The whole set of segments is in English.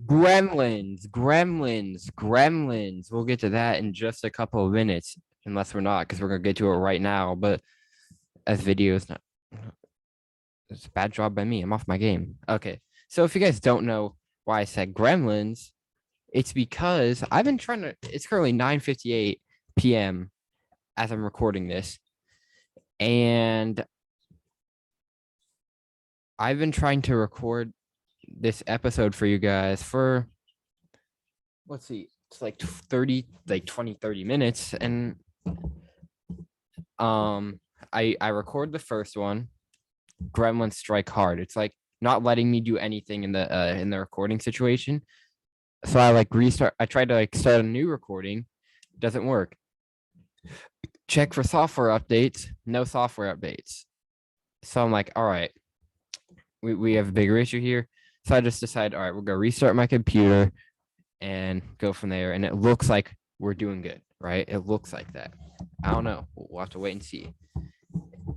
Gremlins. We'll get to that in just a couple of minutes, unless we're not, because we're gonna get to it right now. But as videos, not it's a bad job by me. I'm off my game. Okay, so if you guys don't know why I said Gremlins, it's because I've been trying to. It's currently 9:58 p.m. as I'm recording this, and I've been trying to record this episode for you guys for let's see, it's like 30, like 20, 30 minutes. And I record the first one, Gremlins Strike Hard. It's like not letting me do anything in the recording situation. So I like restart. I tried to like start a new recording. Doesn't work. Check for software updates. No software updates. So I'm like, all right, we have a bigger issue here. So I just decided, all right, we're gonna restart my computer and go from there. And it looks like we're doing good, right? It looks like that. I don't know. We'll have to wait and see.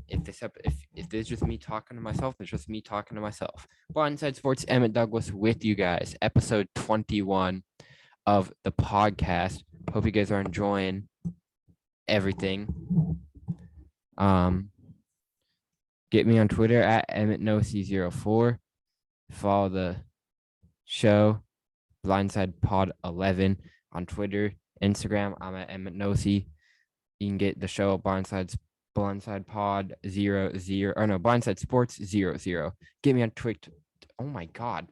If this is just me talking to myself, it's just me talking to myself. Blindside Sports, Emmett Douglas with you guys. Episode 21 of the podcast. Hope you guys are enjoying everything. Get me on Twitter at EmmettNoC04. Follow the show Blindside Pod 11 on Twitter, Instagram. I'm at EmmettNoC. You can get the show Blindside Pod 00, or no, Blindside Sports 00. Get me on Twitter. Oh my God.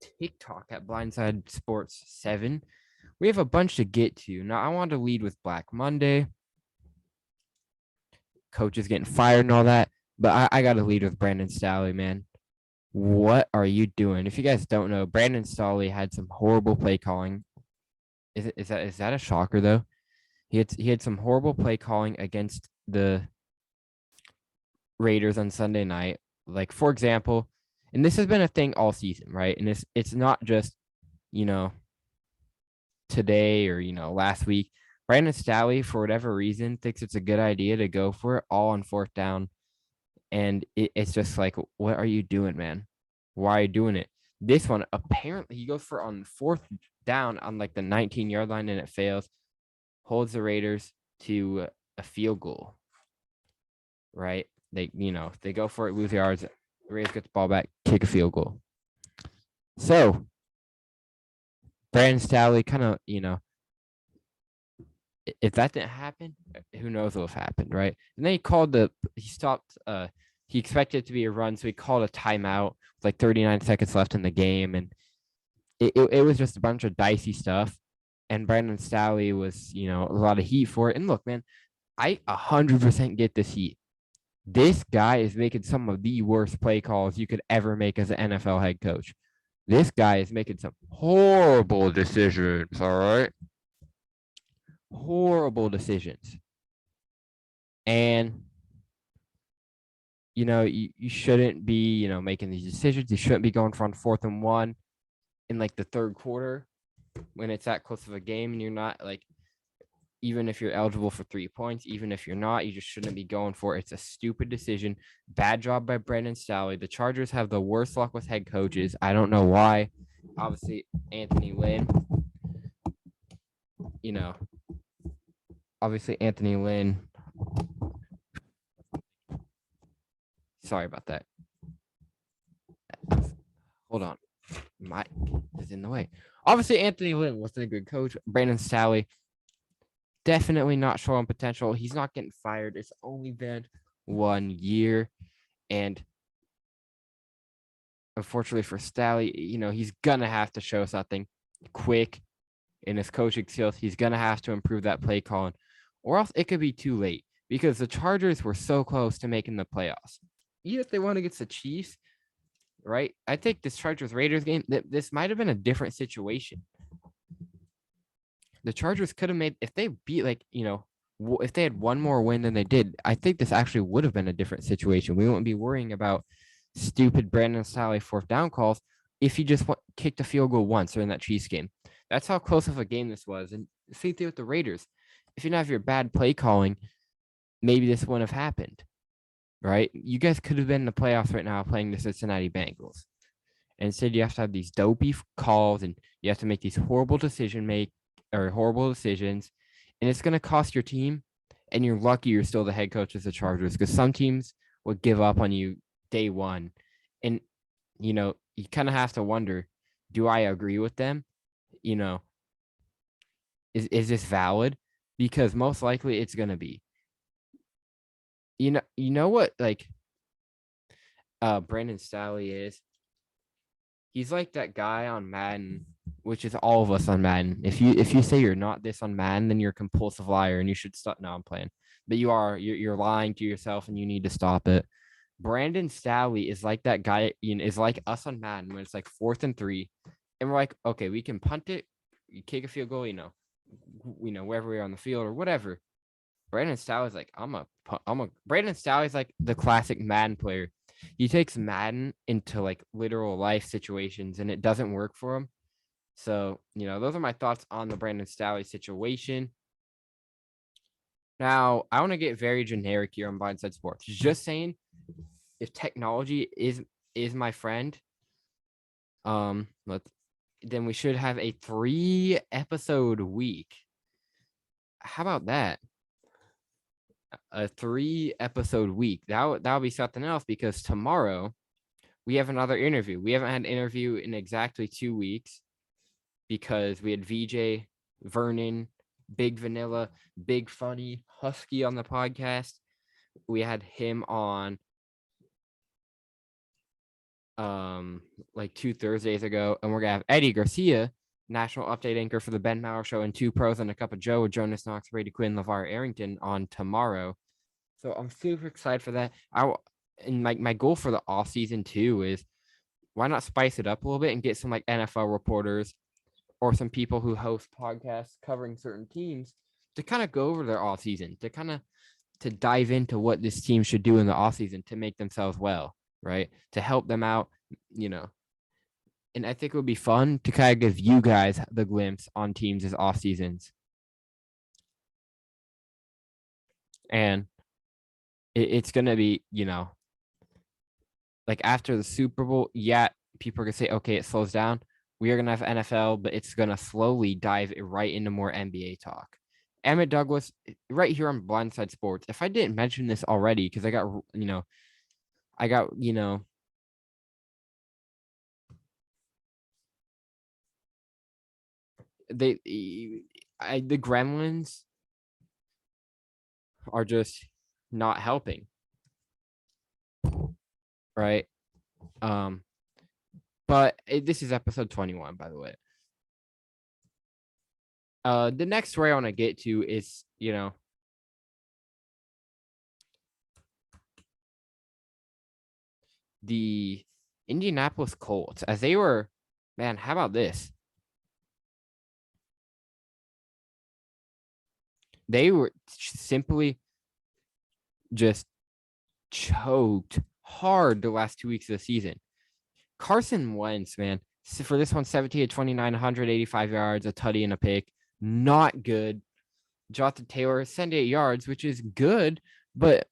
TikTok at Blindside Sports 7. We have a bunch to get to. Now, I want to lead with Black Monday. Coaches getting fired and all that. But I got to lead with Brandon Staley, man. What are you doing? If you guys don't know, Brandon Staley had some horrible play calling. Is that a shocker though? He had some horrible play calling against the Raiders on Sunday night. Like, for example, and this has been a thing all season, right? And it's not just, today or, last week. Brandon Staley, for whatever reason, thinks it's a good idea to go for it all on fourth down. And it's just like, what are you doing, man? Why are you doing it? This one, apparently, he goes for on fourth down on like the 19-yard line and it fails. Holds the Raiders to a field goal, right? They go for it, lose yards. Raiders get the ball back, kick a field goal. So Brandon Staley kind of, if that didn't happen, who knows what happened, right? And then he expected it to be a run, so he called a timeout with like 39 seconds left in the game. And it was just a bunch of dicey stuff. And Brandon Staley was, a lot of heat for it. And look, man, I 100% get this heat. This guy is making some of the worst play calls you could ever make as an NFL head coach. This guy is making some horrible decisions, all right? Horrible decisions. And, you shouldn't be, making these decisions. You shouldn't be going for on 4th and 1 in like the third quarter when it's that close of a game and you're not like, even if you're eligible for 3 points, even if you're not, you just shouldn't be going for it. It's a stupid decision. Bad job by Brandon Staley. The Chargers have the worst luck with head coaches. I don't know why. Obviously, Anthony Lynn, Sorry about that. Hold on. Mike is in the way. Obviously, Anthony Lynn wasn't a good coach. Brandon Staley, definitely not showing potential. He's not getting fired. It's only been 1 year. And unfortunately for Staley, he's going to have to show something quick in his coaching skills. He's going to have to improve that play calling, or else it could be too late because the Chargers were so close to making the playoffs. Even if they won against the Chiefs, right? I think this Chargers-Raiders game, this might have been a different situation. The Chargers could have made, if they beat, if they had one more win than they did, I think this actually would have been a different situation. We wouldn't be worrying about stupid Brandon Staley 4th down calls if he just kicked a field goal once during that Chiefs game. That's how close of a game this was. And same thing with the Raiders. If you didn't have your bad play calling, maybe this wouldn't have happened, right? You guys could have been in the playoffs right now playing the Cincinnati Bengals. And instead, you have to have these dopey calls, and you have to make these horrible decisions, and it's going to cost your team. And you're lucky you're still the head coach of the Chargers, because some teams would give up on you day one. And you kind of have to wonder, do I agree with them? Is this valid? Because most likely it's going to be. You know what, like, Brandon Staley is? He's like that guy on Madden, which is all of us on Madden. If you say you're not this on Madden, then you're a compulsive liar and you should stop. No, I'm playing. But you are. You're lying to yourself and you need to stop it. Brandon Staley is like that guy, is like us on Madden when it's like 4th and 3. And we're like, okay, we can punt it, you kick a field goal, wherever we are on the field or whatever. Brandon Staley's like, Brandon Staley's like the classic Madden player. He takes Madden into like literal life situations and it doesn't work for him. So, those are my thoughts on the Brandon Staley situation. Now, I want to get very generic here on Blindside Sports. Just saying, if technology is my friend, then we should have a 3-episode week. How about that? A 3-episode week. That'll be something else, because tomorrow we have another interview. We haven't had an interview in exactly 2 weeks because we had VJ, Vernon, Big Vanilla, Big Funny, Husky on the podcast. We had him on like 2 Thursdays ago, and we're gonna have Eddie Garcia, national update anchor for the Ben Maurer Show, and 2 Pros and a Cup of Joe with Jonas Knox, Brady Quinn, LeVar Arrington on tomorrow. So I'm super excited for that. And my goal for the off season too is, why not spice it up a little bit and get some like NFL reporters or some people who host podcasts covering certain teams to kind of go over their off season, to dive into what this team should do in the off season to make themselves well, right? To help them out, And I think it would be fun to kind of give you guys the glimpse on teams as off seasons. And it's going to be, like after the Super Bowl, yeah, people are going to say, okay, it slows down. We are going to have NFL, but it's going to slowly dive right into more NBA talk. Emmett Douglas, right here on Blindside Sports. If I didn't mention this already, because I got, the Gremlins are just not helping, right? But this is episode 21, by the way. The next story I want to get to is, the Indianapolis Colts, as they were, man, how about this? They were simply just choked hard the last 2 weeks of the season. Carson Wentz, man, for this one, 17 to 29, 185 yards, a tutty and a pick. Not good. Jonathan Taylor, 78 yards, which is good, but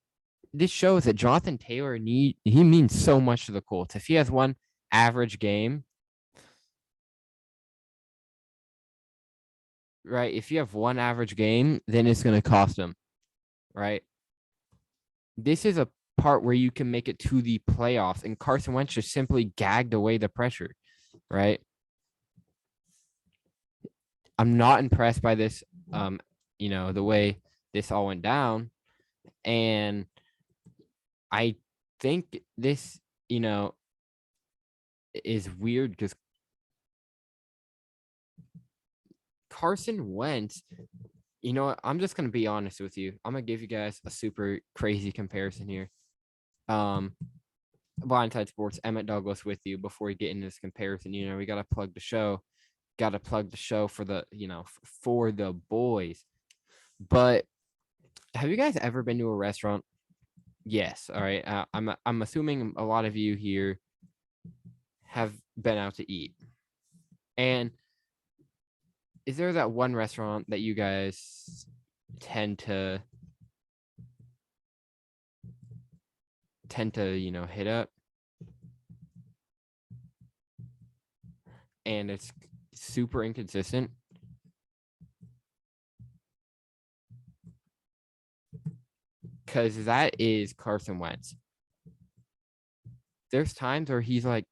this shows that Jonathan Taylor he means so much to the Colts. If he has one average game, right? If you have one average game, then it's going to cost him, right? This is a part where you can make it to the playoffs, and Carson Wentz just simply gagged away the pressure, right? I'm not impressed by this, the way this all went down. And I think this, is weird because Carson Wentz, I'm just going to be honest with you. I'm going to give you guys a super crazy comparison here. Blindside Sports, Emmett Douglas with you before we get into this comparison. We got to plug the show. Got to plug the show for the, for the boys. But have you guys ever been to a restaurant? Yes. All right. I'm assuming a lot of you here have been out to eat. And is there that one restaurant that you guys tend to hit up? and it's super inconsistent. Because that is Carson Wentz. There's times where he's like,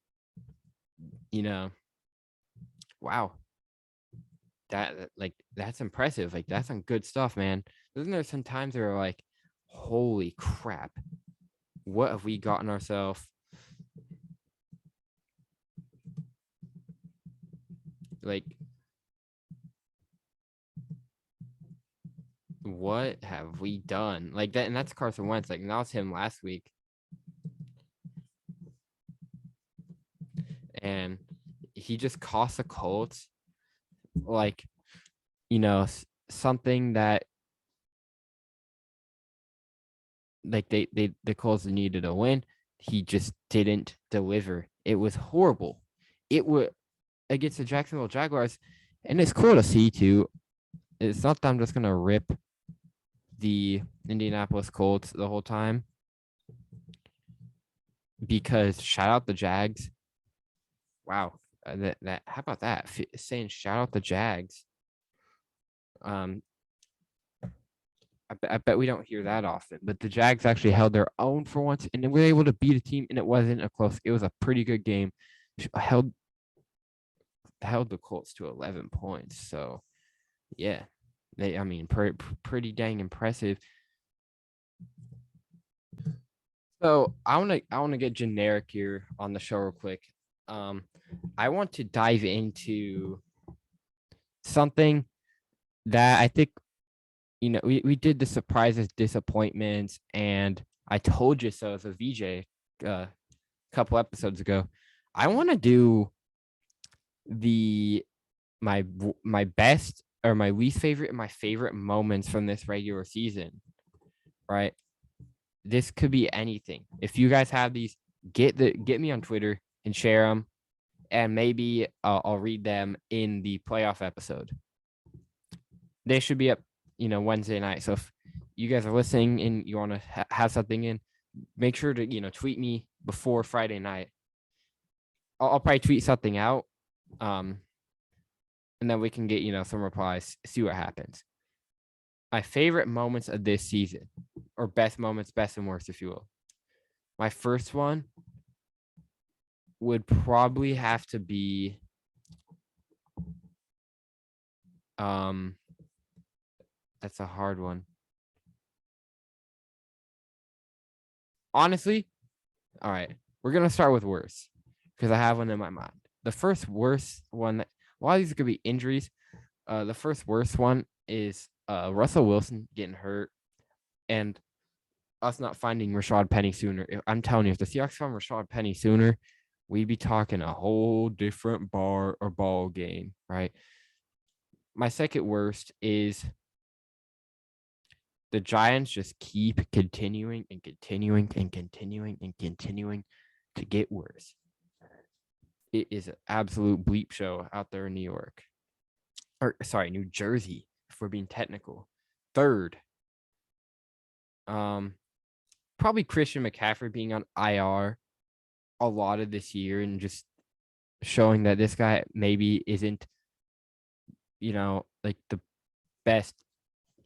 wow, that's impressive. Like, that's some good stuff, man. Isn't there some times where like, holy crap, what have we gotten ourselves? Like, what have we done? Like that, and that's Carson Wentz. Like, that was him last week. And he just cost the Colts, like, something that like the Colts needed a win. He just didn't deliver. It was horrible. It was against the Jacksonville Jaguars, and it's cool to see too. It's not that I'm just gonna rip the Indianapolis Colts the whole time, because shout out the Jags. Wow, that how about that? Saying shout out the Jags. I bet we don't hear that often, but the Jags actually held their own for once, and they were able to beat a team, and it wasn't a close. It was a pretty good game. Held the Colts to 11 points. So, yeah, pretty dang impressive. So I want to get generic here on the show real quick. I want to dive into something that I think, we did the surprises, disappointments, and I told you so as a VJ a couple episodes ago. I want to do my best or my least favorite and my favorite moments from this regular season, right? This could be anything. If you guys have these, get me on Twitter and share them, and maybe I'll read them in the playoff episode. They should be up, Wednesday night. So if you guys are listening and you want to have something in, make sure to tweet me before Friday night. I'll probably tweet something out, and then we can get some replies, see what happens. My favorite moments of this season, or best moments, best and worst, if you will. My first one would probably have to be that's a hard one. Honestly, all right, we're gonna start with worst because I have one in my mind. The first worst one, a lot of these could be injuries. The first worst one is Russell Wilson getting hurt and us not finding Rashad Penny sooner. I'm telling you, if the Seahawks found Rashad Penny sooner, we'd be talking a whole different ball game, right? My second worst is the Giants just keep continuing and continuing and continuing and continuing to get worse. It is an absolute bleep show out there in New York. Or sorry, New Jersey, if we're being technical. Third, probably Christian McCaffrey being on IR a lot of this year and just showing that this guy maybe isn't, like the best,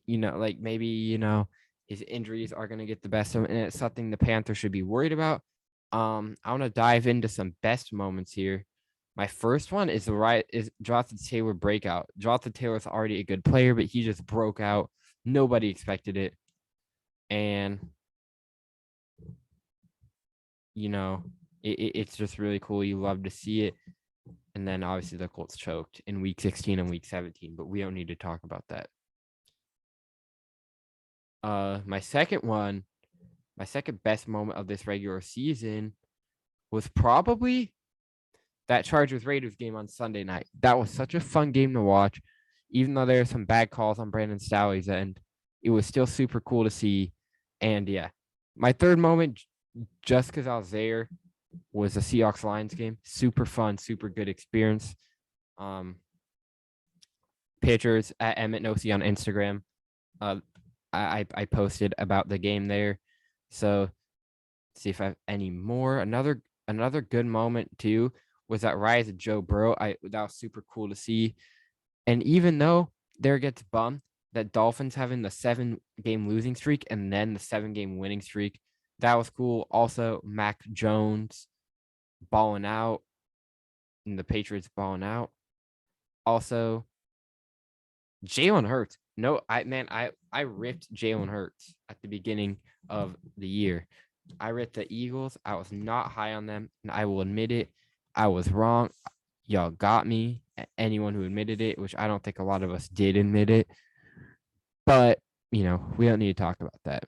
like maybe, his injuries are going to get the best of him, and it's something the Panthers should be worried about. I want to dive into some best moments here. My first one is Jonathan Taylor breakout. Jonathan Taylor's already a good player, but he just broke out. Nobody expected it. And, it's just really cool. You love to see it. And then obviously the Colts choked in week 16 and week 17, but we don't need to talk about that. My second best moment of this regular season was probably that Chargers Raiders game on Sunday night. That was such a fun game to watch, even though there were some bad calls on Brandon Staley's end. It was still super cool to see. And yeah, my third moment, just because I was there, was the Seahawks Lions game. Super fun, super good experience. Pictures at Emmett Nosey on Instagram. I posted about the game there. So see if I have any more. Another good moment too was that rise of Joe Burrow. That was super cool to see. And even though there gets bummed that Dolphins having the 7-game losing streak and then the 7-game winning streak, that was cool. Also, Mac Jones balling out and the Patriots balling out. Also, Jalen Hurts. No, I ripped Jalen Hurts at the beginning of the year. I ripped the Eagles. I was not high on them, and I will admit it. I was wrong. Y'all got me. Anyone who admitted it, which I don't think a lot of us did admit it. But, we don't need to talk about that.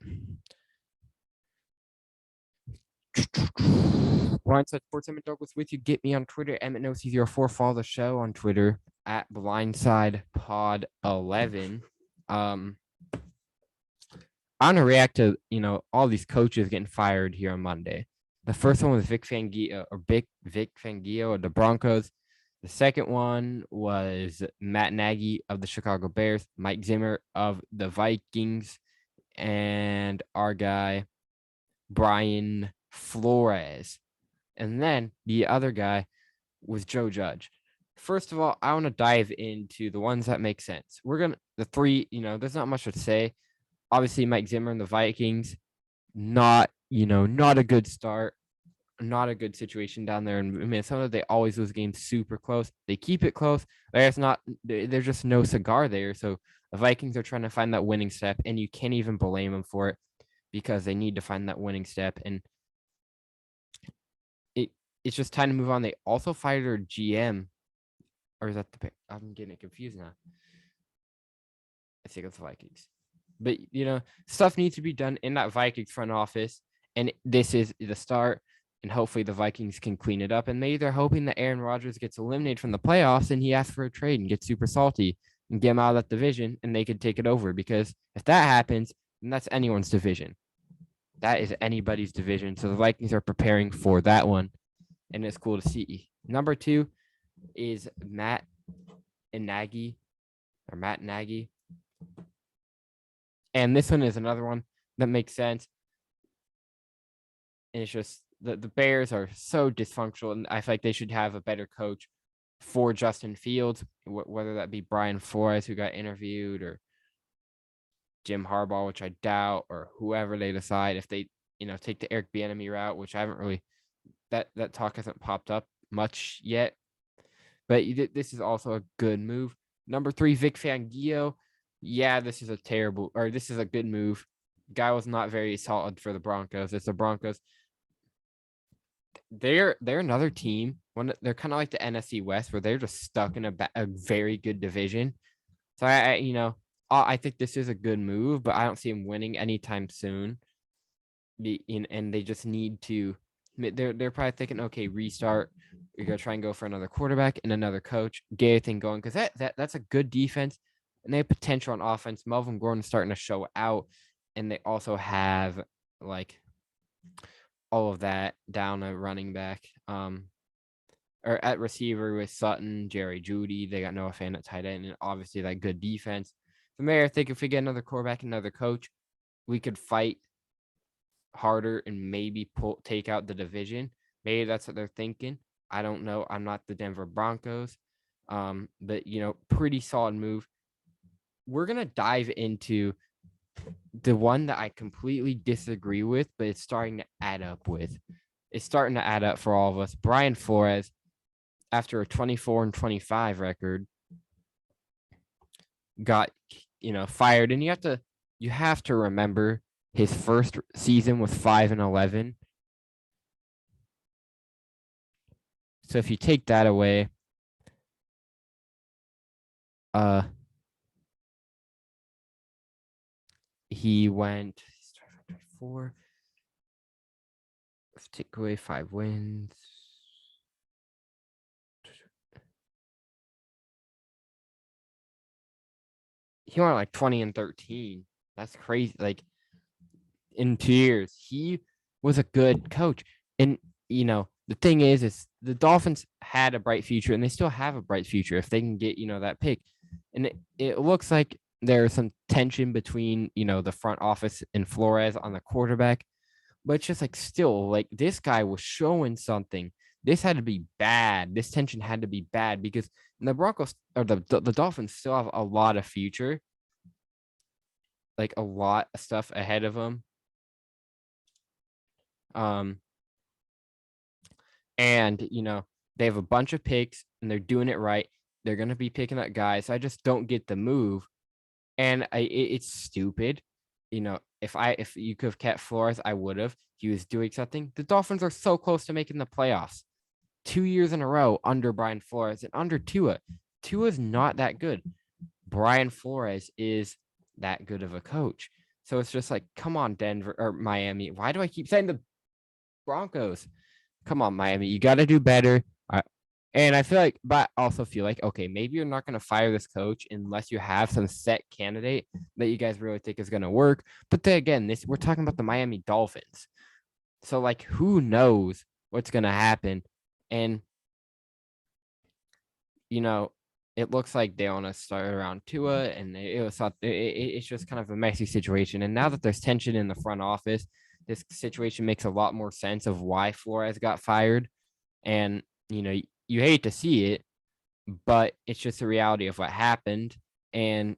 Blindside Sports, Emmett Douglas with you. Get me on Twitter, EmmettNoC04. Follow the show on Twitter at BlindsidePod11. I'm gonna react to all these coaches getting fired here on Monday. The first one was Vic Fangio of the Broncos. The second one was Matt Nagy of the Chicago Bears, Mike Zimmer of the Vikings, and our guy Brian Flores. And then the other guy was Joe Judge. First of all, I want to dive into the ones that make sense. The three, there's not much to say. Obviously, Mike Zimmer and the Vikings, not a good start, not a good situation down there in Minnesota. They always lose games super close. They keep it close. There's just no cigar there. So the Vikings are trying to find that winning step, and you can't even blame them for it because they need to find that winning step. And it's just time to move on. They also fired their GM, or is that I'm getting it confused now. I think it's the Vikings. But, stuff needs to be done in that Vikings front office. And this is the start. And hopefully the Vikings can clean it up. And maybe they're hoping that Aaron Rodgers gets eliminated from the playoffs and he asks for a trade and gets super salty and get him out of that division and they could take it over. Because if that happens, then that's anyone's division. That is anybody's division. So the Vikings are preparing for that one. And it's cool to see. Number 2 is Matt Nagy. And this one is another one that makes sense. And it's just the Bears are so dysfunctional, and I feel like they should have a better coach for Justin Fields, whether that be Brian Flores, who got interviewed, or Jim Harbaugh, which I doubt, or whoever they decide. If they, take the Eric Bieniemy route, which I haven't really, that talk hasn't popped up much yet. But this is also a good move. Number 3, Vic Fangio. Yeah, this is a good move. Guy was not very solid for the Broncos. It's the Broncos. They're another team. They're kind of like the NFC West, where they're just stuck in a very good division. So I think this is a good move, but I don't see them winning anytime soon. And they just need to. They're probably thinking, okay, restart. You're gonna try and go for another quarterback and another coach, get everything going, because that's a good defense, and they have potential on offense. Melvin Gordon's starting to show out, and they also have all of that down a running back, or at receiver with Sutton, Jerry Jeudy. They got Noah Fant at tight end, and obviously that good defense. So maybe I think if we get another quarterback, another coach, we could fight harder and maybe take out the division. Maybe that's what they're thinking. I don't know. I'm not the Denver Broncos, but pretty solid move. We're gonna dive into the one that I completely disagree with, but it's starting to add up for all of us. Brian Flores, after a 24-25 record, got fired, and you have to remember his first season was 5-11. So if you take that away, he went 4. Let's take away 5 wins. He went 20-13. That's crazy. In 2 years, he was a good coach. And the thing is the Dolphins had a bright future, and they still have a bright future if they can get that pick. And it looks like there's some tension between the front office and Flores on the quarterback, but it's just still this guy was showing something this had to be bad. This tension had to be bad because the Broncos or the Dolphins still have a lot of future, like a lot of stuff ahead of them. And they have a bunch of picks and they're doing it right. They're gonna be picking up guys. I just don't get the move, and it's stupid. If you could have kept Flores, I would have. He was doing something. The Dolphins are so close to making the playoffs, 2 years in a row under Brian Flores and under Tua. Tua's not that good. Brian Flores is that good of a coach. So it's just like, come on, Denver or Miami. Why do I keep saying the Broncos? Come on, Miami. You got to do better. And I feel like, but also feel like, okay, maybe you're not going to fire this coach unless you have some set candidate that you guys really think is going to work. But then again, we're talking about the Miami Dolphins. So, like, who knows what's going to happen? And, it looks like they want to start around Tua, and it's just kind of a messy situation. And now that there's tension in the front office, this situation makes a lot more sense of why Flores got fired. And, you hate to see it, but it's just the reality of what happened. And,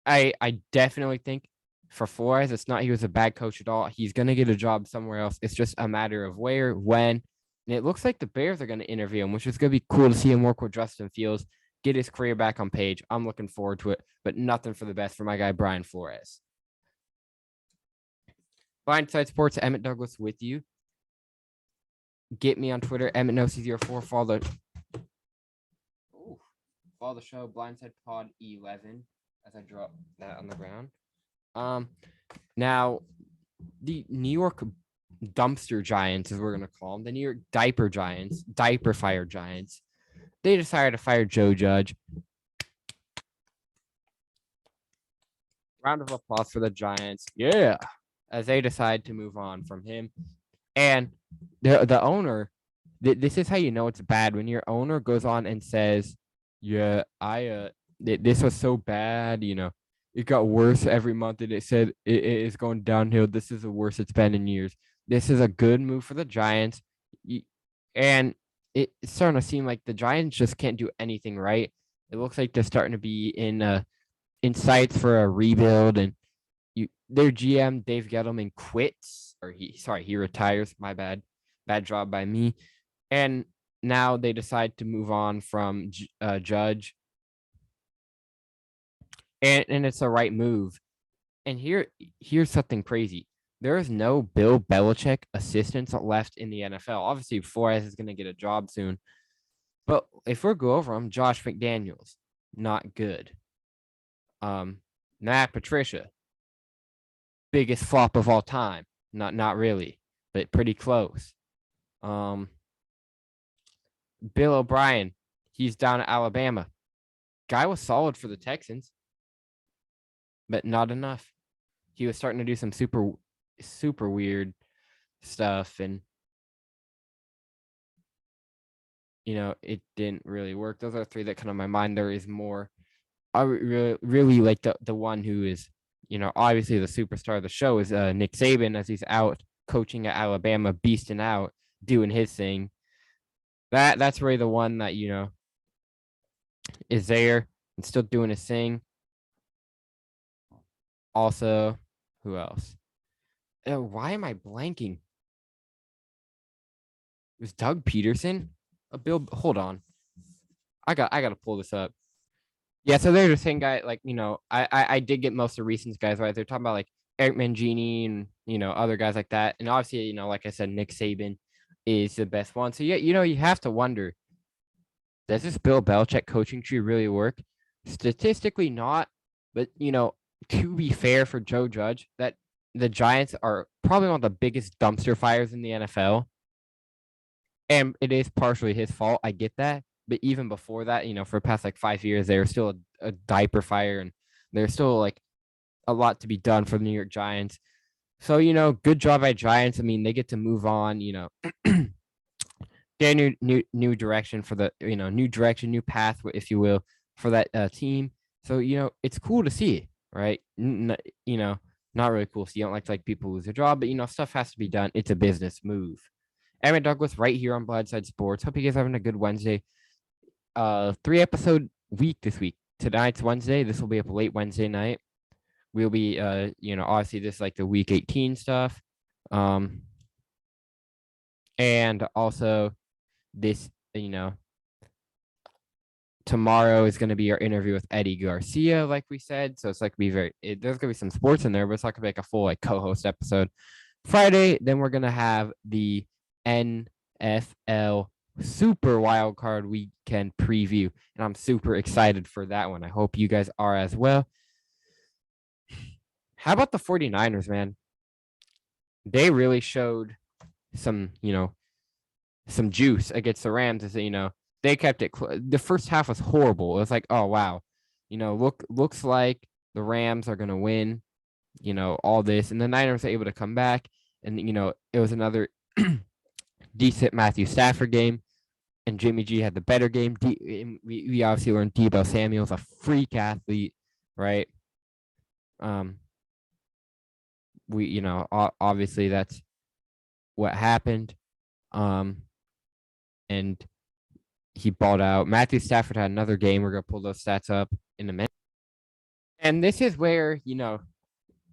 I definitely think for Flores, it's not he was a bad coach at all. He's going to get a job somewhere else. It's just a matter of where, when. And it looks like the Bears are going to interview him, which is going to be cool to see him work with Justin Fields, get his career back on page. I'm looking forward to it, but nothing for the best for my guy, Brian Flores. Blindside Sports, Emmett Douglas with you. Get me on Twitter, EmmettNoC04. Follow the show, Blindside Pod 11, as I drop that on the ground. Now, the New York dumpster giants, as we're going to call them, the New York diaper giants, diaper fire giants, they decided to fire Joe Judge. Round of applause for the Giants. Yeah. As they decide to move on from him. And the owner, this is how you know it's bad, when your owner goes on and says, yeah, this was so bad, it got worse every month, and it said it is going downhill. This is the worst it's been in years. This is a good move for the Giants. And it's starting to seem like the Giants just can't do anything right. It looks like they're starting to be in sights for a rebuild, and their GM Dave Gettleman quits, or he retires. My bad job by me. And now they decide to move on from Judge, and it's the right move. And here's something crazy. There is no Bill Belichick assistants left in the NFL. Obviously, Flores is going to get a job soon. But if we go over them, Josh McDaniels, not good. Matt Patricia, biggest flop of all time. Not really, but pretty close. Bill O'Brien, he's down at Alabama. Guy was solid for the Texans, but not enough. He was starting to do some super weird stuff, and it didn't really work. Those are three that come to my mind. There is more. I really like the one who is, obviously the superstar of the show is Nick Saban, as he's out coaching at Alabama, beasting out, doing his thing. That's really the one that, is there and still doing his thing. Also, who else? Why am I blanking? It was Doug Peterson? Hold on. I got to pull this up. Yeah, so they're the same guy, like, I did get most of the recent guys right. They're talking about like Eric Mangini and, other guys like that. And obviously, like I said, Nick Saban is the best one. So, yeah, you have to wonder, does this Bill Belichick coaching tree really work? Statistically not, but, to be fair for Joe Judge, that the Giants are probably one of the biggest dumpster fires in the NFL. And it is partially his fault. I get that. But even before that, for the past like 5 years, they were still a diaper fire, and there's still like a lot to be done for the New York Giants. So, good job by Giants. I mean, they get to move on, get a new direction for the, new direction, new path, if you will, for that team. So, it's cool to see, right? Not really cool. So you don't like people lose their job, but, stuff has to be done. It's a business move. Emmett Douglas right here on Blindside Sports. Hope you guys are having a good Wednesday. 3-episode week this week. Tonight's Wednesday. This will be up late Wednesday night. We'll be obviously this is like the week 18 stuff. And also this, tomorrow is going to be our interview with Eddie Garcia, like we said. So it's like there's going to be some sports in there, but it's not going to be like a full like co-host episode. Friday, then we're going to have the NFL Super Wild Card Weekend preview, and I'm super excited for that one. I hope you guys are as well. How about the 49ers, man? They really showed some juice against the Rams. They kept it. The first half was horrible. It was like, oh wow, looks like the Rams are gonna win. All this, and the Niners are able to come back, and it was another decent Matthew Stafford game, and Jimmy G had the better game. We obviously learned Deebo Samuel's a freak athlete, right? We obviously that's what happened, and he balled out. Matthew Stafford had another game. We're gonna pull those stats up in a minute, and this is where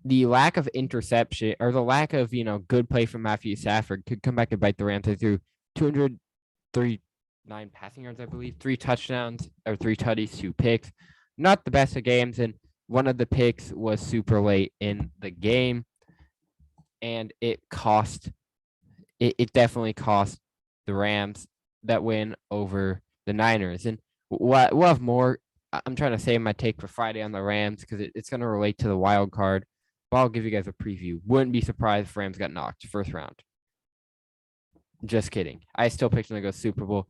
the lack of interception or the lack of good play from Matthew Stafford could come back and bite the Rams. They threw 239 passing yards, I believe, 3 touchdowns or 3 tutties, 2 picks. Not the best of games, and one of the picks was super late in the game, and it definitely cost the Rams that win over the Niners. And we'll have more. I'm trying to save my take for Friday on the Rams because it's going to relate to the wild card. But I'll give you guys a preview. Wouldn't be surprised if Rams got knocked first round. Just kidding. I still picked them to go Super Bowl,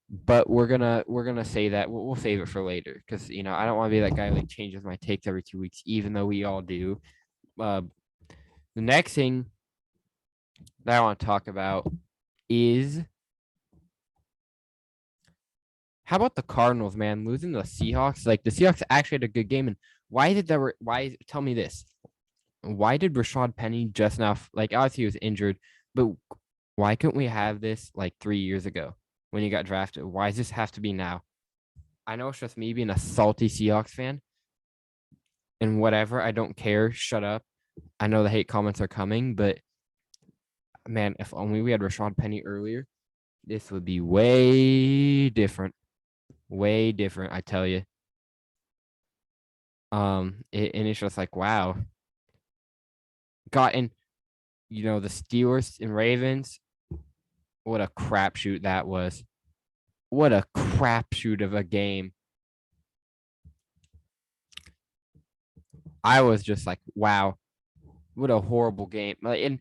but we're gonna say that we'll save it for later because I don't want to be that guy who like changes my takes every 2 weeks, even though we all do. The next thing that I want to talk about is how about the Cardinals, man, losing to the Seahawks? Like the Seahawks actually had a good game, and tell me this. Why did Rashad Penny just now, like obviously he was injured, but why couldn't we have this like 3 years ago when he got drafted? Why does this have to be now? I know it's just me being a salty Seahawks fan and whatever. I don't care. Shut up. I know the hate comments are coming, but man, if only we had Rashad Penny earlier, this would be way different. Way different, I tell you. And it's just like, wow. The Steelers and Ravens. What a crapshoot that was. What a crapshoot of a game. I was just like, wow. What a horrible game. And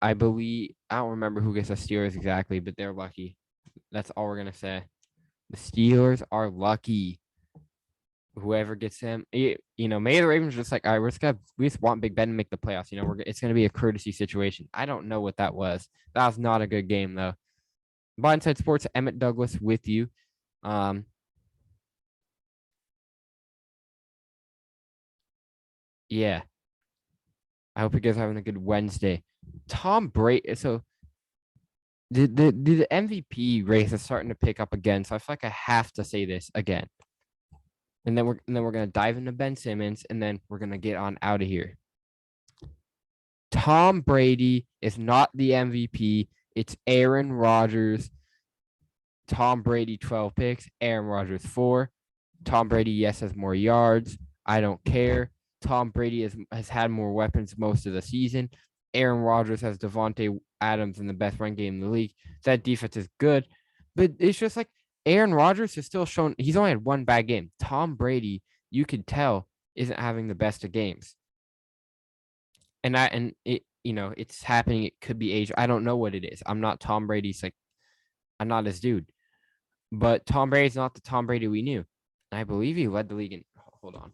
I don't remember who gets the Steelers exactly, but they're lucky. That's all we're going to say. The Steelers are lucky. Whoever gets them, maybe the Ravens are just like, all right, we just want Big Ben to make the playoffs. It's going to be a courtesy situation. I don't know what that was. That was not a good game, though. Blindside Sports, Emmett Douglas with you. Yeah. I hope you guys are having a good Wednesday. Tom Brady. So the MVP race is starting to pick up again. So I feel like I have to say this again. And then we're gonna dive into Ben Simmons, and then we're gonna get on out of here. Tom Brady is not the MVP. It's Aaron Rodgers. Tom Brady 12 picks. Aaron Rodgers 4. Tom Brady, yes, has more yards. I don't care. Tom Brady has had more weapons most of the season. Aaron Rodgers has Devontae Adams in the best run game in the league. That defense is good, but it's just like Aaron Rodgers has still shown he's only had one bad game. Tom Brady, you could tell, isn't having the best of games. And it's happening. It could be age. I don't know what it is. I'm not Tom Brady's I'm not his dude. But Tom Brady's not the Tom Brady we knew. And I believe he led the league in hold on.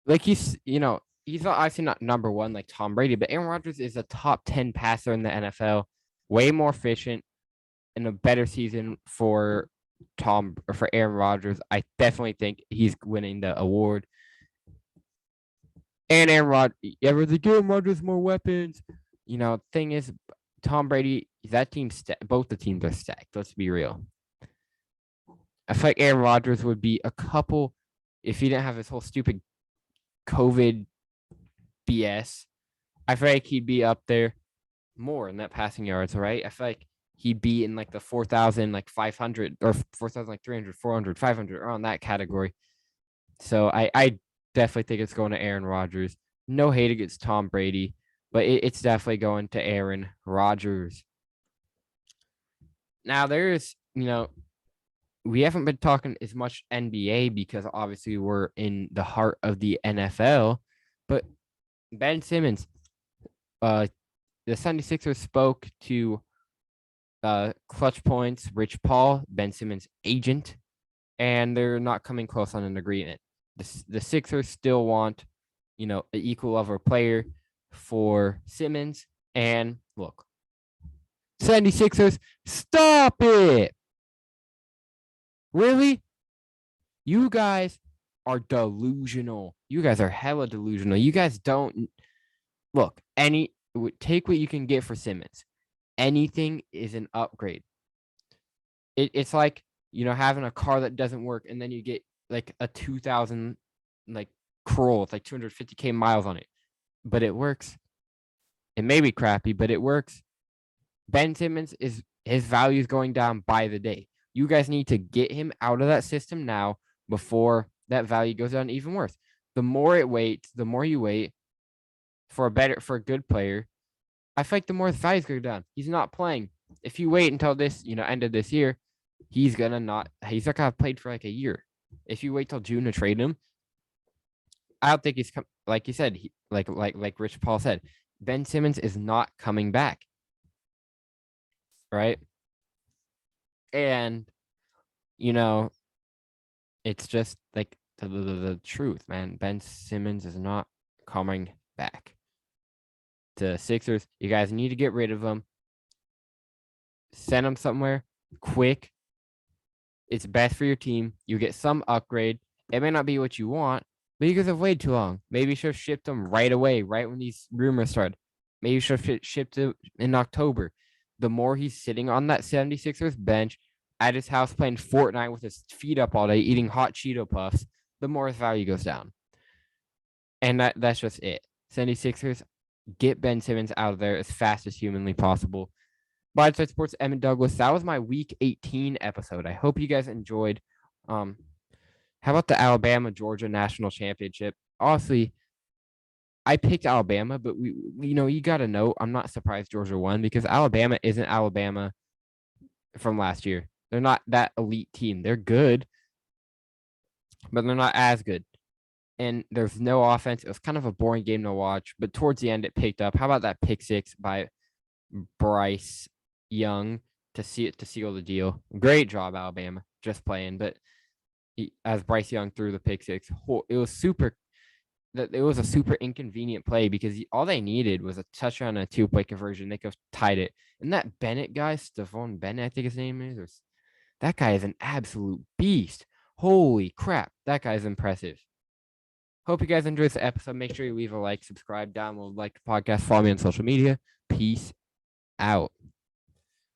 Like he's not obviously not number one like Tom Brady, but Aaron Rodgers is a top 10 passer in the NFL, way more efficient, and a better season for Aaron Rodgers. I definitely think he's winning the award. And Aaron Rodgers more weapons. thing is, Tom Brady, that team, both the teams are stacked. Let's be real. I feel like Aaron Rodgers would be a couple if he didn't have this whole stupid COVID BS. I feel like he'd be up there more in that passing yards, right? I feel like he'd be in like the 4,000, like 500 or 4,000, like 300, 400, 500 around that category. So I definitely think it's going to Aaron Rodgers. No hate against Tom Brady, but it's definitely going to Aaron Rodgers. Now there's, we haven't been talking as much NBA because obviously we're in the heart of the NFL, but Ben Simmons, the 76ers spoke to Clutch Points, Rich Paul, Ben Simmons' agent, and they're not coming close on an agreement. The Sixers still want, an equal level player for Simmons. And look, 76ers, stop it. Really? You guys are delusional. You guys are hella delusional. You guys don't look, take what you can get for Simmons. Anything is an upgrade. It's like, having a car that doesn't work and then you get like a 2000 like Corolla with like 250K miles on it, but it works. It may be crappy, but it works. Ben Simmons his value is going down by the day. You guys need to get him out of that system now before that value goes down even worse. The more you wait for a good player, I feel like the more the values go down. He's not playing. If you wait until this, end of this year, he's not gonna have played for like a year. If you wait till June to trade him, I don't think he's like you said, like Rich Paul said, Ben Simmons is not coming back. Right? And it's just like the truth, man. Ben Simmons is not coming back. The Sixers, you guys need to get rid of him. Send him somewhere quick. It's best for your team. You get some upgrade. It may not be what you want, but you guys have waited too long. Maybe you should have shipped him right away, right when these rumors started. Maybe you should have shipped him in October. The more he's sitting on that 76ers bench at his house playing Fortnite with his feet up all day, eating hot Cheeto Puffs, the more his value goes down. And that's just it. 76ers, get Ben Simmons out of there as fast as humanly possible. Blindside Sports, Emmett Douglas. That was my Week 18 episode. I hope you guys enjoyed. How about the Alabama-Georgia National Championship? Honestly, I picked Alabama, but you got to know, I'm not surprised Georgia won because Alabama isn't Alabama from last year. They're not that elite team. They're good, but they're not as good. And there's no offense. It was kind of a boring game to watch, but towards the end it picked up. How about that pick six by Bryce Young to seal the deal? Great job, Alabama. Just playing, but as Bryce Young threw the pick six, it was a super inconvenient play because all they needed was a touchdown and a 2-play conversion. They could have tied it. And that Bennett guy, Stephon Bennett, I think his name is, that guy is an absolute beast. Holy crap, that guy's impressive. Hope you guys enjoyed the episode. Make sure you leave a like, subscribe, download, like the podcast, follow me on social media. Peace out.